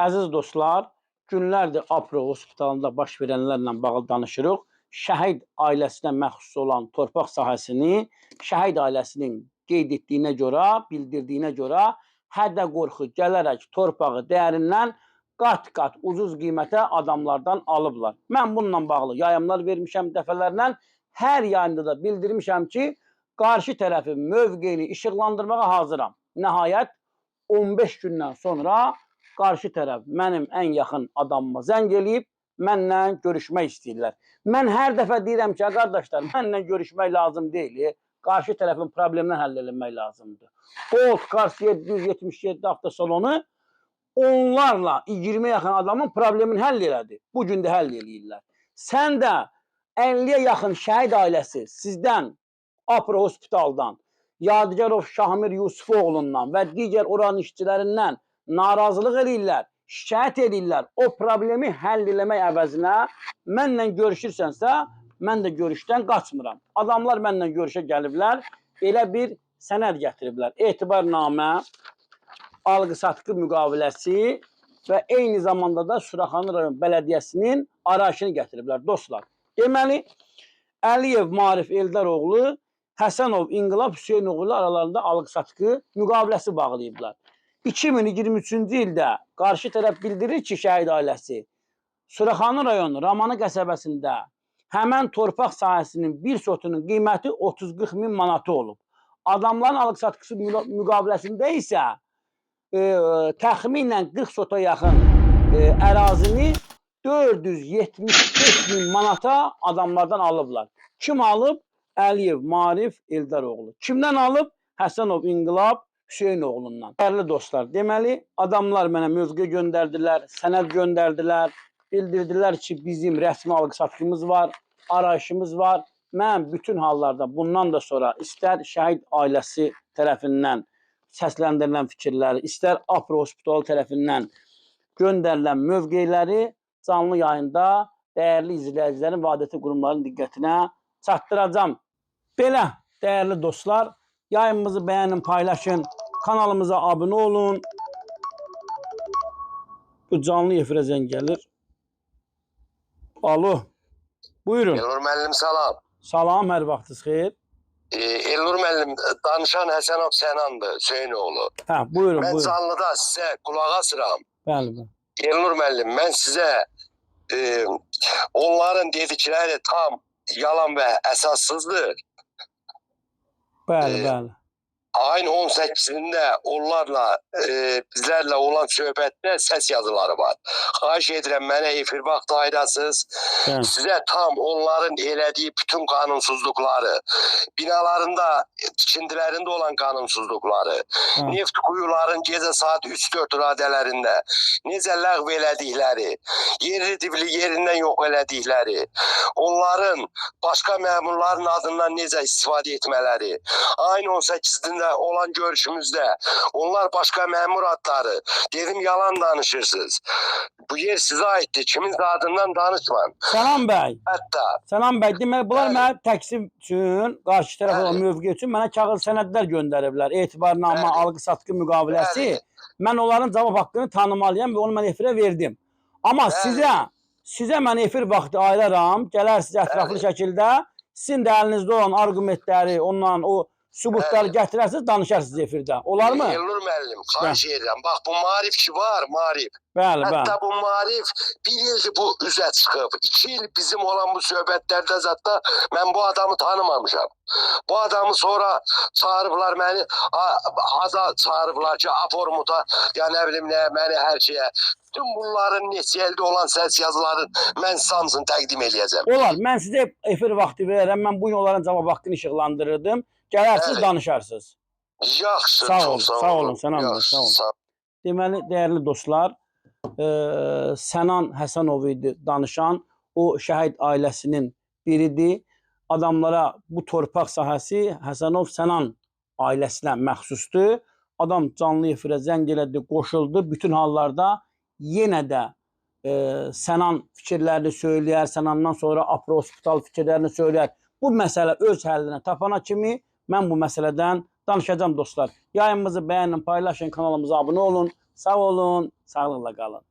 Əziz dostlar, günlərdir Apro hospitalında baş verənlərlə bağlı danışırıq. Şəhid ailəsinə məxsus olan torpaq sahəsini şəhid ailəsinin qeyd etdiyinə görə, bildirdiyinə görə hədə qorxu gələrək torpağı dəyərindən qat-qat ucuz qiymətə adamlardan alıblar. Mən bununla bağlı yayımlar vermişəm dəfələrlə. Hər yayımda da bildirmişəm ki, qarşı tərəfin mövqeyini işıqlandırmağa hazıram. Nəhayət 15 gündən sonra qarşı tərəf mənim ən yaxın adamıma zəng eləyib, mənlə görüşmək istəyirlər. Mən hər dəfə deyirəm ki, qardaşlar, mənlə görüşmək lazım deyil. Qarşı tərəfin problemini həll etmək lazımdır. Bolt, Kars 777 avtosalonu onlarla 20 yaxın adamın problemini həll elədi. Bugün də həll eləyirlər. Sən də 50-yə yaxın şəhid ailəsi sizdən Apro hospitaldan, Yadigarov Şahmir Yusufoğlundan və digər oranın işçilərindən narazılıq edirlər, şikayət edirlər. O problemi həll eləmək əvəzinə mənlə görüşürsənsə, mən də görüşdən qaçmıram. Adamlar mənlə görüşə gəliblər, elə bir sənəd gətiriblər. Etibarnamə, alqı-satqı müqaviləsi və eyni zamanda da Suraxanı rayon bələdiyyəsinin arayışını gətiriblər dostlar. Deməli, Əliyev Marif Eldaroğlu, Həsənov İnqilab Hüseynoğlu aralarında alqı-satqı müqaviləsi bağlayıblar. 2023-cü ildə qarşı tərəf bildirir ki, şəhid ailəsi Suraxanı rayonu Ramanı qəsəbəsində həmən torpaq sahəsinin bir sotunun qiyməti 30-40 min manatı olub. Adamların alqı-satqısı müqaviləsində isə təxminən 40 sota yaxın ərazini 475 min manata adamlardan alıblar. Kim alıb? Əliyev Marif Eldaroğlu. Kimdən alıb? Həsənov İnqilab Hüseynoğlundan. Dəyərli dostlar, deməli, adamlar mənə mövqe göndərdilər, sənəd göndərdilər, bildirdilər ki, bizim rəsmi alqı-satqımız var, arayışımız var. Mən bütün hallarda bundan da sonra istər şəhid ailəsi tərəfindən səsləndirilən fikirləri, istər Apro hospitalı tərəfindən göndərilən mövqeləri canlı yayında dəyərli izləyicilərin və adəti qurumların diqqətinə çatdıracam. Belə, dəyərli dostlar, yayımımızı bəyənin, paylaşın, kanalımıza abunə olun. Bu canlı efirə zəng gəlir. Alo, buyurun. Elnur müəllim salam. Salam, hər vaxtınız xeyir. Elnur müəllim, danışan Həsənov Sənandır, Hüseynoğlu. Hə, buyurun, Mən buyurun. canlıda sizə qulaq asıram. Bəli, bəli. Elnur müəllim, mən sizə onların dedikləri tam yalan və əsassızdır. Bəli, bəli. Ayın 18-də onlarla, bizlərlə olan söhbətdə səs yazıları var. Xahiş edirəm, mənə efir vaxtı ayırasınız. Sizə tam onların elədiyi bütün qanunsuzluqları, binalarında, tikintilərində olan qanunsuzluqları, neft kuyuların gecə saat 3-4 radələrində necə ləğv elədikləri, yerli dibli yerindən yox elədikləri, onların başqa məmurların adından necə istifadə etmələri, ayın 18-də olan görüşümüzdə onlar başqa məmur adları, dedim yalan danışırsınız. Bu yer sizə aiddir, kimin adından danışman. Sənan bəy. Hətta. Sənan bəy, demək bunlar mənə təksib üçün, qarşı tərəf olan mövqe üçün mənə kağız sənədlər göndəriblər. Etibarnamə, alqı-satqı müqaviləsi. Mən onların cavab haqqını tanımalıyam və onu mən efirə verdim. Amma sizə mən efir vaxtı ayıraram, gələrsiniz ətraflı şəkildə, sizin də əlinizdə olan argumentləri, ondan o sübutları gətirərsiniz, danışarsınız efirdə. Olar mı? Elnur müəllim, xahiş edirəm. Bax, bu Marif ki var, Marif. Bəli, bəli. Hətta bu Marif bir ildir bu üzə çıxıb. 2 il bizim olan bu söhbətlərdə zətdə mən bu adamı tanımamışam. Bu adamı sonra çağırıblar məni, Aza çağırıblar ki, Aformuta, ya nə bilim nə, məni hər şeyə. Bütün bunların neçə əldə olan səs yazıların mən hamısını təqdim eləyəcəm. Olar, mən sizə efir vaxtı verərəm, mən bugün onların cavab haqqını işıqlandırırdım. Gələrsiniz, danışarsınız. Yaxşı, sağ olun, Sənan bəy, sağ olun. Deməli, dəyərli dostlar, Sənan Həsənov idi danışan, o şəhid ailəsinin biridir. Adamlara bu torpaq sahəsi Həsənov Sənan ailəsinə məxsusdur. Adam canlı efirə zəng elədi, qoşuldu. Bütün hallarda yenə də Sənan fikirlərini söyləyər, Sənandan sonra Apro hospital fikirlərini söyləyər. Bu məsələ öz həllinə tapana kimi mən bu məsələdən danışacağım dostlar. Yayımımızı bəyənin, paylaşın, kanalımıza abunə olun. Sağ olun, sağlıqla qalın.